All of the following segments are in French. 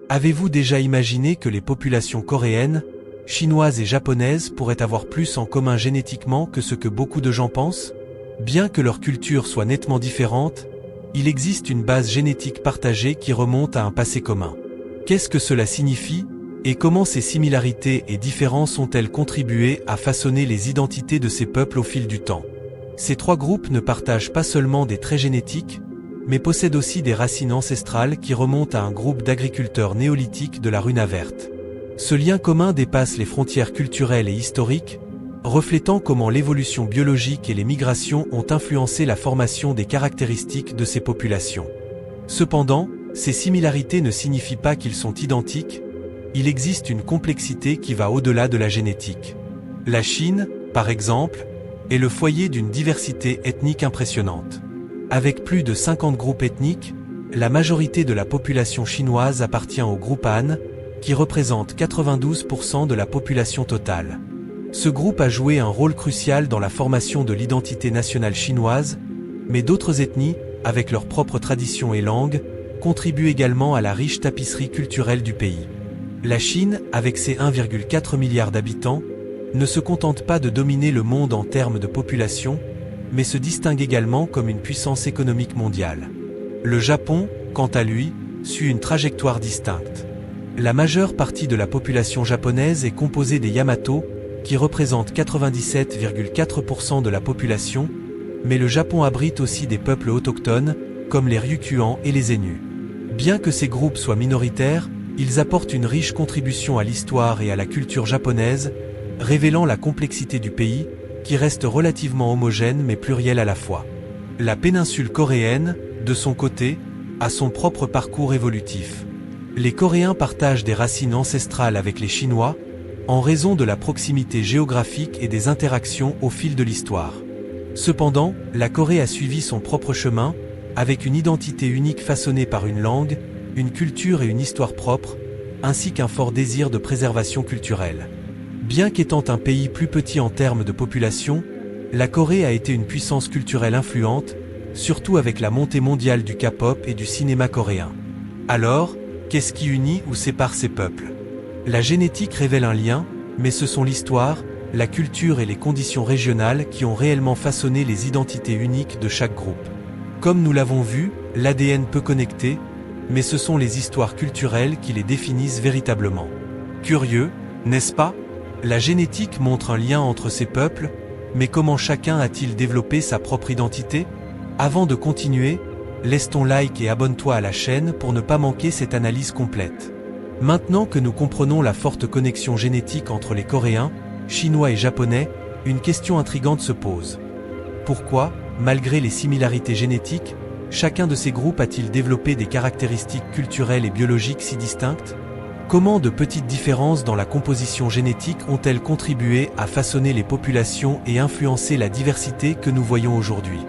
Avez-vous déjà imaginé que les populations coréennes, chinoises et japonaises pourraient avoir plus en commun génétiquement que ce que beaucoup de gens pensent? Bien que leur culture soit nettement différente, il existe une base génétique partagée qui remonte à un passé commun. Qu'est-ce que cela signifie, et comment ces similarités et différences ont-elles contribué à façonner les identités de ces peuples au fil du temps? Ces trois groupes ne partagent pas seulement des traits génétiques, mais possèdent aussi des racines ancestrales qui remontent à un groupe d'agriculteurs néolithiques de la Runa verte. Ce lien commun dépasse les frontières culturelles et historiques, reflétant comment l'évolution biologique et les migrations ont influencé la formation des caractéristiques de ces populations. Cependant, ces similarités ne signifient pas qu'ils sont identiques, il existe une complexité qui va au-delà de la génétique. La Chine, par exemple, est le foyer d'une diversité ethnique impressionnante. Avec plus de 50 groupes ethniques, la majorité de la population chinoise appartient au groupe Han, qui représente 92% de la population totale. Ce groupe a joué un rôle crucial dans la formation de l'identité nationale chinoise, mais d'autres ethnies, avec leurs propres traditions et langues, contribuent également à la riche tapisserie culturelle du pays. La Chine, avec ses 1,4 milliard d'habitants, ne se contente pas de dominer le monde en termes de population, mais se distingue également comme une puissance économique mondiale. Le Japon, quant à lui, suit une trajectoire distincte. La majeure partie de la population japonaise est composée des Yamato, qui représentent 97,4% de la population, mais le Japon abrite aussi des peuples autochtones, comme les Ryukyuan et les Ainu. Bien que ces groupes soient minoritaires, ils apportent une riche contribution à l'histoire et à la culture japonaise, révélant la complexité du pays, qui reste relativement homogène mais pluriel à la fois. La péninsule coréenne, de son côté, a son propre parcours évolutif. Les Coréens partagent des racines ancestrales avec les Chinois, en raison de la proximité géographique et des interactions au fil de l'histoire. Cependant, la Corée a suivi son propre chemin, avec une identité unique façonnée par une langue, une culture et une histoire propre, ainsi qu'un fort désir de préservation culturelle. Bien qu'étant un pays plus petit en termes de population, la Corée a été une puissance culturelle influente, surtout avec la montée mondiale du K-pop et du cinéma coréen. Alors, qu'est-ce qui unit ou sépare ces peuples? La génétique révèle un lien, mais ce sont l'histoire, la culture et les conditions régionales qui ont réellement façonné les identités uniques de chaque groupe. Comme nous l'avons vu, l'ADN peut connecter, mais ce sont les histoires culturelles qui les définissent véritablement. Curieux, n'est-ce pas? La génétique montre un lien entre ces peuples, mais comment chacun a-t-il développé sa propre identité? Avant de continuer, laisse ton like et abonne-toi à la chaîne pour ne pas manquer cette analyse complète. Maintenant que nous comprenons la forte connexion génétique entre les Coréens, Chinois et Japonais, une question intrigante se pose. Pourquoi, malgré les similarités génétiques, chacun de ces groupes a-t-il développé des caractéristiques culturelles et biologiques si distinctes? Comment de petites différences dans la composition génétique ont-elles contribué à façonner les populations et influencer la diversité que nous voyons aujourd'hui?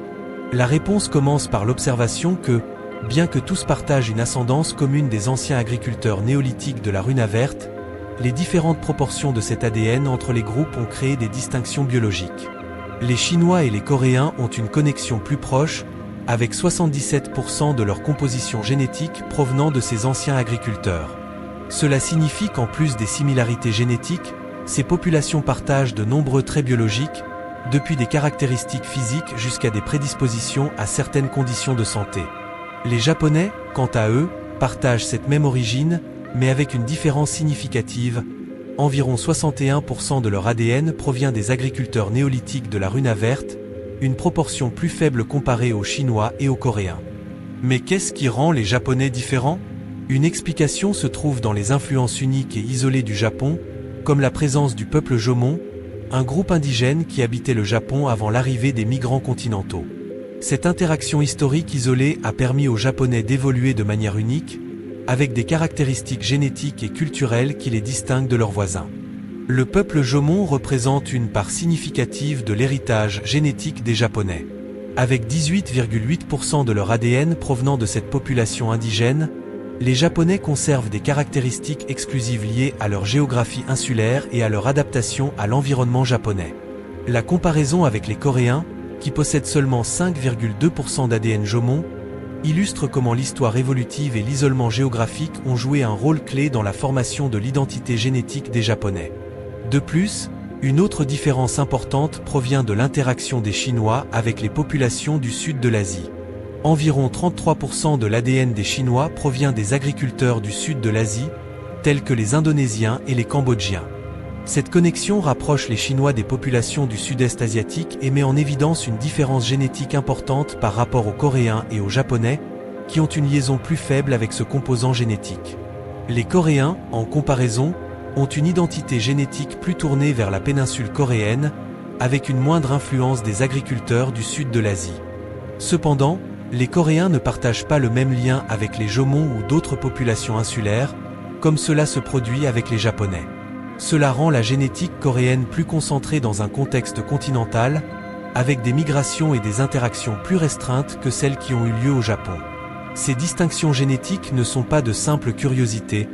La réponse commence par l'observation que, bien que tous partagent une ascendance commune des anciens agriculteurs néolithiques de la Runa verte, les différentes proportions de cet ADN entre les groupes ont créé des distinctions biologiques. Les Chinois et les Coréens ont une connexion plus proche, avec 77% de leur composition génétique provenant de ces anciens agriculteurs. Cela signifie qu'en plus des similarités génétiques, ces populations partagent de nombreux traits biologiques, depuis des caractéristiques physiques jusqu'à des prédispositions à certaines conditions de santé. Les Japonais, quant à eux, partagent cette même origine, mais avec une différence significative. Environ 61% de leur ADN provient des agriculteurs néolithiques de la Runa verte, une proportion plus faible comparée aux Chinois et aux Coréens. Mais qu'est-ce qui rend les Japonais différents? Une explication se trouve dans les influences uniques et isolées du Japon, comme la présence du peuple Jomon, un groupe indigène qui habitait le Japon avant l'arrivée des migrants continentaux. Cette interaction historique isolée a permis aux Japonais d'évoluer de manière unique, avec des caractéristiques génétiques et culturelles qui les distinguent de leurs voisins. Le peuple Jomon représente une part significative de l'héritage génétique des Japonais. Avec 18,8% de leur ADN provenant de cette population indigène, les Japonais conservent des caractéristiques exclusives liées à leur géographie insulaire et à leur adaptation à l'environnement japonais. La comparaison avec les Coréens, qui possèdent seulement 5,2% d'ADN Jomon, illustre comment l'histoire évolutive et l'isolement géographique ont joué un rôle clé dans la formation de l'identité génétique des Japonais. De plus, une autre différence importante provient de l'interaction des Chinois avec les populations du sud de l'Asie. Environ 33% de l'ADN des Chinois provient des agriculteurs du sud de l'Asie, tels que les Indonésiens et les Cambodgiens. Cette connexion rapproche les Chinois des populations du sud-est asiatique et met en évidence une différence génétique importante par rapport aux Coréens et aux Japonais, qui ont une liaison plus faible avec ce composant génétique. Les Coréens, en comparaison, ont une identité génétique plus tournée vers la péninsule coréenne, avec une moindre influence des agriculteurs du sud de l'Asie. Cependant, les Coréens ne partagent pas le même lien avec les Jomons ou d'autres populations insulaires, comme cela se produit avec les Japonais. Cela rend la génétique coréenne plus concentrée dans un contexte continental, avec des migrations et des interactions plus restreintes que celles qui ont eu lieu au Japon. Ces distinctions génétiques ne sont pas de simples curiosités,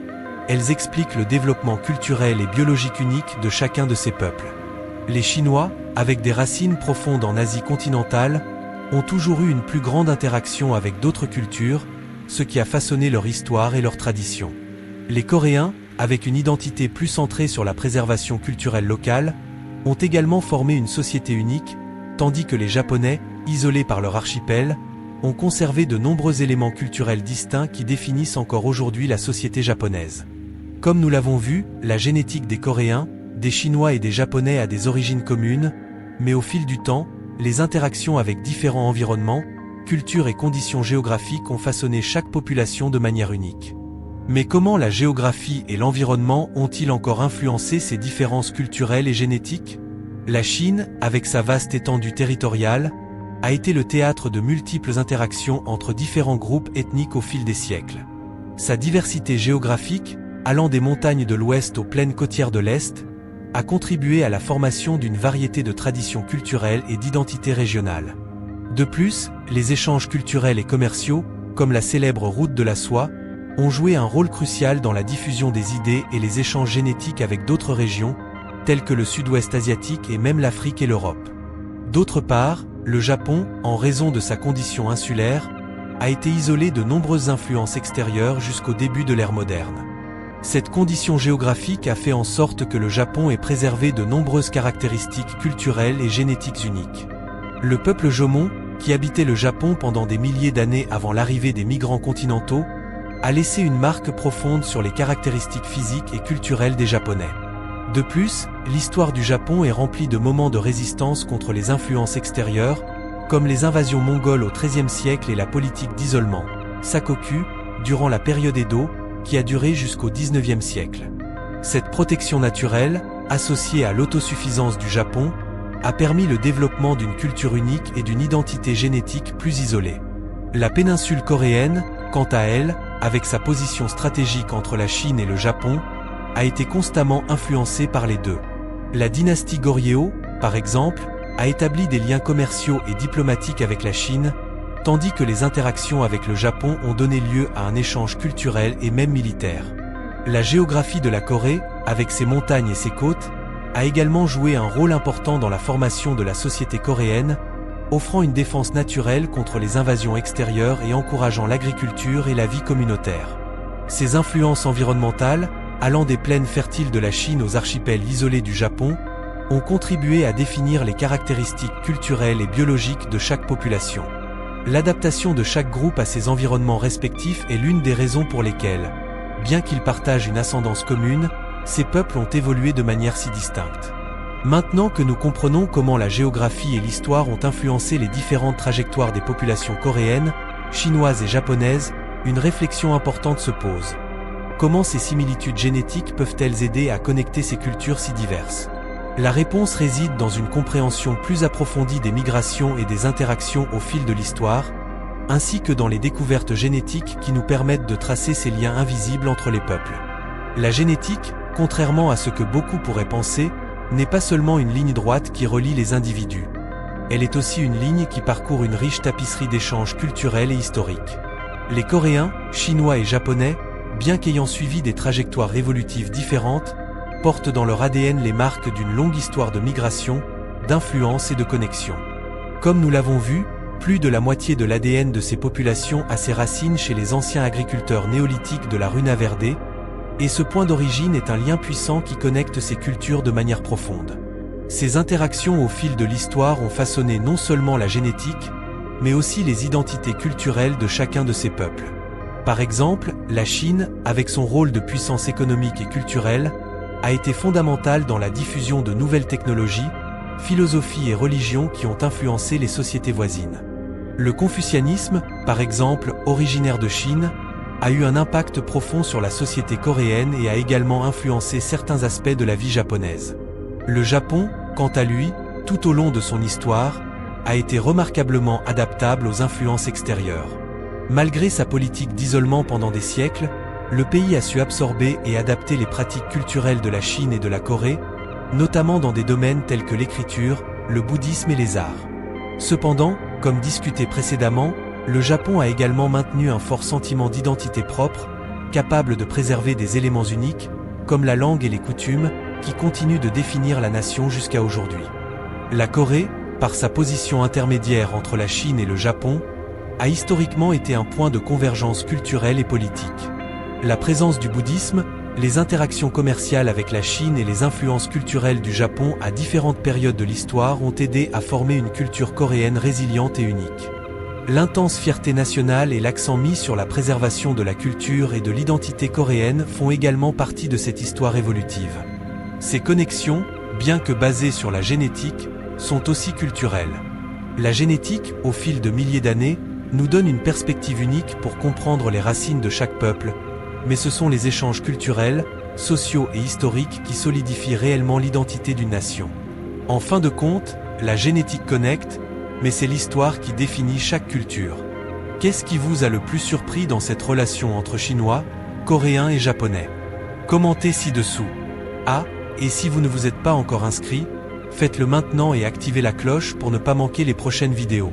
elles expliquent le développement culturel et biologique unique de chacun de ces peuples. Les Chinois, avec des racines profondes en Asie continentale, ont toujours eu une plus grande interaction avec d'autres cultures, ce qui a façonné leur histoire et leurs traditions. Les Coréens, avec une identité plus centrée sur la préservation culturelle locale, ont également formé une société unique, tandis que les Japonais, isolés par leur archipel, ont conservé de nombreux éléments culturels distincts qui définissent encore aujourd'hui la société japonaise. Comme nous l'avons vu, la génétique des Coréens, des Chinois et des Japonais a des origines communes, mais au fil du temps, les interactions avec différents environnements, cultures et conditions géographiques ont façonné chaque population de manière unique. Mais comment la géographie et l'environnement ont-ils encore influencé ces différences culturelles et génétiques ? La Chine, avec sa vaste étendue territoriale, a été le théâtre de multiples interactions entre différents groupes ethniques au fil des siècles. Sa diversité géographique, allant des montagnes de l'Ouest aux plaines côtières de l'Est, a contribué à la formation d'une variété de traditions culturelles et d'identités régionales. De plus, les échanges culturels et commerciaux, comme la célèbre route de la soie, ont joué un rôle crucial dans la diffusion des idées et les échanges génétiques avec d'autres régions, telles que le sud-ouest asiatique et même l'Afrique et l'Europe. D'autre part, le Japon, en raison de sa condition insulaire, a été isolé de nombreuses influences extérieures jusqu'au début de l'ère moderne. Cette condition géographique a fait en sorte que le Japon ait préservé de nombreuses caractéristiques culturelles et génétiques uniques. Le peuple Jomon, qui habitait le Japon pendant des milliers d'années avant l'arrivée des migrants continentaux, a laissé une marque profonde sur les caractéristiques physiques et culturelles des Japonais. De plus, l'histoire du Japon est remplie de moments de résistance contre les influences extérieures, comme les invasions mongoles au XIIIe siècle et la politique d'isolement, Sakoku, durant la période Edo, qui a duré jusqu'au XIXe siècle. Cette protection naturelle, associée à l'autosuffisance du Japon, a permis le développement d'une culture unique et d'une identité génétique plus isolée. La péninsule coréenne, quant à elle, avec sa position stratégique entre la Chine et le Japon, a été constamment influencée par les deux. La dynastie Goryeo, par exemple, a établi des liens commerciaux et diplomatiques avec la Chine, tandis que les interactions avec le Japon ont donné lieu à un échange culturel et même militaire. La géographie de la Corée, avec ses montagnes et ses côtes, a également joué un rôle important dans la formation de la société coréenne, offrant une défense naturelle contre les invasions extérieures et encourageant l'agriculture et la vie communautaire. Ces influences environnementales, allant des plaines fertiles de la Chine aux archipels isolés du Japon, ont contribué à définir les caractéristiques culturelles et biologiques de chaque population. L'adaptation de chaque groupe à ses environnements respectifs est l'une des raisons pour lesquelles, bien qu'ils partagent une ascendance commune, ces peuples ont évolué de manière si distincte. Maintenant que nous comprenons comment la géographie et l'histoire ont influencé les différentes trajectoires des populations coréennes, chinoises et japonaises, une réflexion importante se pose. Comment ces similitudes génétiques peuvent-elles aider à connecter ces cultures si diverses ? La réponse réside dans une compréhension plus approfondie des migrations et des interactions au fil de l'histoire, ainsi que dans les découvertes génétiques qui nous permettent de tracer ces liens invisibles entre les peuples. La génétique, contrairement à ce que beaucoup pourraient penser, n'est pas seulement une ligne droite qui relie les individus. Elle est aussi une ligne qui parcourt une riche tapisserie d'échanges culturels et historiques. Les Coréens, Chinois et Japonais, bien qu'ayant suivi des trajectoires évolutives différentes, portent dans leur ADN les marques d'une longue histoire de migration, d'influence et de connexion. Comme nous l'avons vu, Plus de la moitié de l'ADN de ces populations a ses racines chez les anciens agriculteurs néolithiques de la Runa Verde, et ce point d'origine est un lien puissant qui connecte ces cultures de manière profonde. Ces interactions au fil de l'histoire ont façonné non seulement la génétique, mais aussi les identités culturelles de chacun de ces peuples. Par exemple, la Chine, avec son rôle de puissance économique et culturelle, a été fondamentale dans la diffusion de nouvelles technologies, philosophies et religions qui ont influencé les sociétés voisines. Le confucianisme, par exemple, originaire de Chine, a eu un impact profond sur la société coréenne et a également influencé certains aspects de la vie japonaise. Le Japon, quant à lui, tout au long de son histoire, a été remarquablement adaptable aux influences extérieures. Malgré sa politique d'isolement pendant des siècles, le pays a su absorber et adapter les pratiques culturelles de la Chine et de la Corée, notamment dans des domaines tels que l'écriture, le bouddhisme et les arts. Cependant, comme discuté précédemment, le Japon a également maintenu un fort sentiment d'identité propre, capable de préserver des éléments uniques, comme la langue et les coutumes, qui continuent de définir la nation jusqu'à aujourd'hui. La Corée, par sa position intermédiaire entre la Chine et le Japon, a historiquement été un point de convergence culturelle et politique. La présence du bouddhisme, les interactions commerciales avec la Chine et les influences culturelles du Japon à différentes périodes de l'histoire ont aidé à former une culture coréenne résiliente et unique. L'intense fierté nationale et l'accent mis sur la préservation de la culture et de l'identité coréenne font également partie de cette histoire évolutive. Ces connexions, bien que basées sur la génétique, sont aussi culturelles. La génétique, au fil de milliers d'années, nous donne une perspective unique pour comprendre les racines de chaque peuple, mais ce sont les échanges culturels, sociaux et historiques qui solidifient réellement l'identité d'une nation. En fin de compte, la génétique connecte, mais c'est l'histoire qui définit chaque culture. Qu'est-ce qui vous a le plus surpris dans cette relation entre Chinois, Coréens et Japonais? Commentez ci-dessous. Et si vous ne vous êtes pas encore inscrit, faites-le maintenant et activez la cloche pour ne pas manquer les prochaines vidéos.